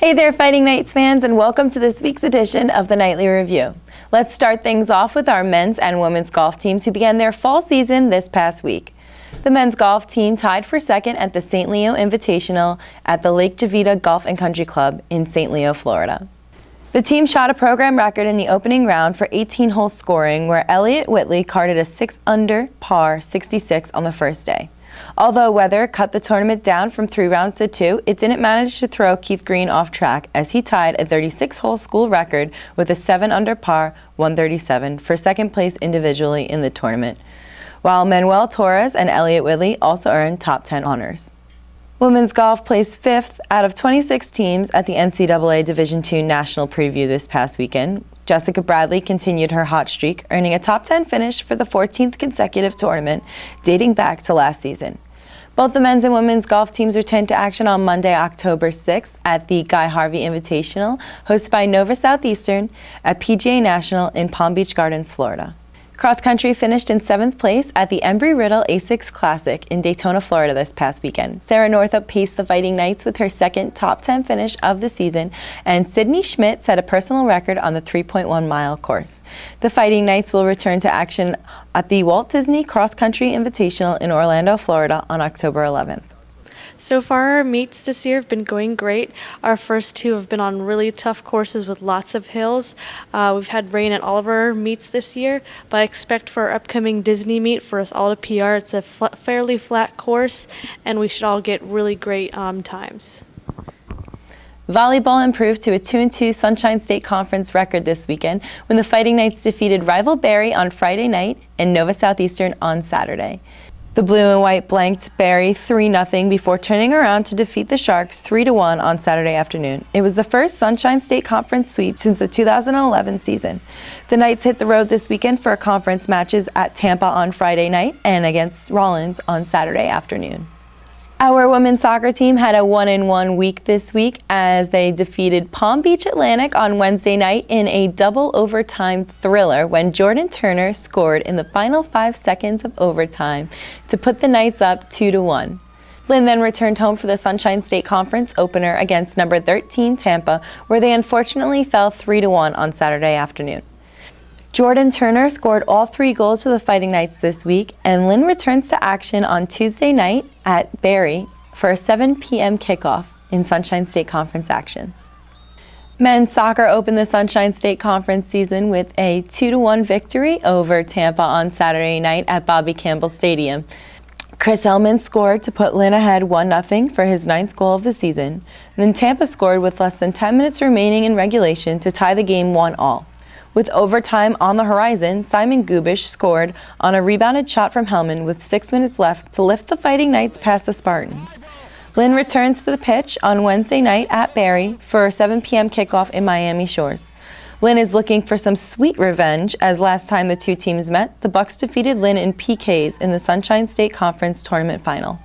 Hey there, Fighting Knights fans, and welcome to this week's edition of the Nightly Review. Let's start things off with our men's and women's golf teams who began their fall season this past week. The men's golf team tied for second at the St. Leo Invitational at the Lake Javita Golf and Country Club in St. Leo, Florida. The team shot a program record in the opening round for 18-hole scoring, where Elliott Whitley carded a 6-under par 66 on the first day. Although weather cut the tournament down from 3 rounds to 2, it didn't manage to throw Keith Green off track as he tied a 36-hole school record with a 7-under par 137 for second place individually in the tournament, while Manuel Torres and Elliott Whitley also earned top 10 honors. Women's golf placed 5th out of 26 teams at the NCAA Division II National Preview this past weekend. Jessica Bradley continued her hot streak, earning a top 10 finish for the 14th consecutive tournament, dating back to last season. Both the men's and women's golf teams returned to action on Monday, October 6th at the Guy Harvey Invitational, hosted by Nova Southeastern at PGA National in Palm Beach Gardens, Florida. Cross country finished in 7th place at the Embry-Riddle A6 Classic in Daytona, Florida this past weekend. Sarah Northup paced the Fighting Knights with her second top 10 finish of the season, and Sydney Schmidt set a personal record on the 3.1-mile course. The Fighting Knights will return to action at the Walt Disney Cross Country Invitational in Orlando, Florida on October 11th. So far, our meets this year have been going great. Our first 2 have been on really tough courses with lots of hills. We've had rain at all of our meets this year, but I expect for our upcoming Disney meet for us all to PR. It's a fairly flat course, and we should all get really great times. Volleyball improved to a 2-2 Sunshine State Conference record this weekend when the Fighting Knights defeated rival Barry on Friday night and Nova Southeastern on Saturday. The blue and white blanked Barry 3-0 before turning around to defeat the Sharks 3-1 on Saturday afternoon. It was the first Sunshine State Conference sweep since the 2011 season. The Knights hit the road this weekend for conference matches at Tampa on Friday night and against Rollins on Saturday afternoon. Our women's soccer team had a 1-1 week this week as they defeated Palm Beach Atlantic on Wednesday night in a double overtime thriller when Jordan Turner scored in the final 5 seconds of overtime to put the Knights up 2-1. Lynn then returned home for the Sunshine State Conference opener against number 13 Tampa, where they unfortunately fell 3-1 on Saturday afternoon. Jordan Turner scored all 3 goals for the Fighting Knights this week, and Lynn returns to action on Tuesday night at Barry for a 7 p.m. kickoff in Sunshine State Conference action. Men's soccer opened the Sunshine State Conference season with a 2-1 victory over Tampa on Saturday night at Bobby Campbell Stadium. Chris Hellman scored to put Lynn ahead 1-0 for his 9th goal of the season. Then Tampa scored with less than 10 minutes remaining in regulation to tie the game 1-1. With overtime on the horizon, Simon Gubish scored on a rebounded shot from Hellman with 6 minutes left to lift the Fighting Knights past the Spartans. Lynn returns to the pitch on Wednesday night at Barry for a 7 p.m. kickoff in Miami Shores. Lynn is looking for some sweet revenge as last time the 2 teams met, the Bucks defeated Lynn in PKs in the Sunshine State Conference Tournament Final.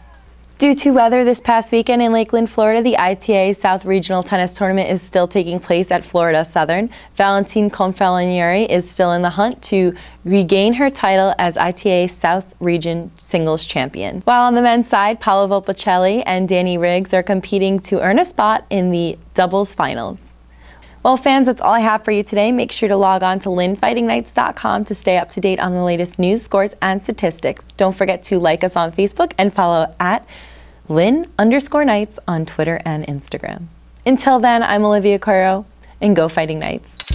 Due to weather this past weekend in Lakeland, Florida, the ITA South Regional Tennis Tournament is still taking place at Florida Southern. Valentine Confalonieri is still in the hunt to regain her title as ITA South Region Singles Champion. While on the men's side, Paolo Volpicelli and Danny Riggs are competing to earn a spot in the doubles finals. Well, fans, that's all I have for you today. Make sure to log on to LynnFightingKnights.com to stay up to date on the latest news, scores, and statistics. Don't forget to like us on Facebook and follow at Lynn_Knights on Twitter and Instagram. Until then, I'm Olivia Caro, and go Fighting Knights.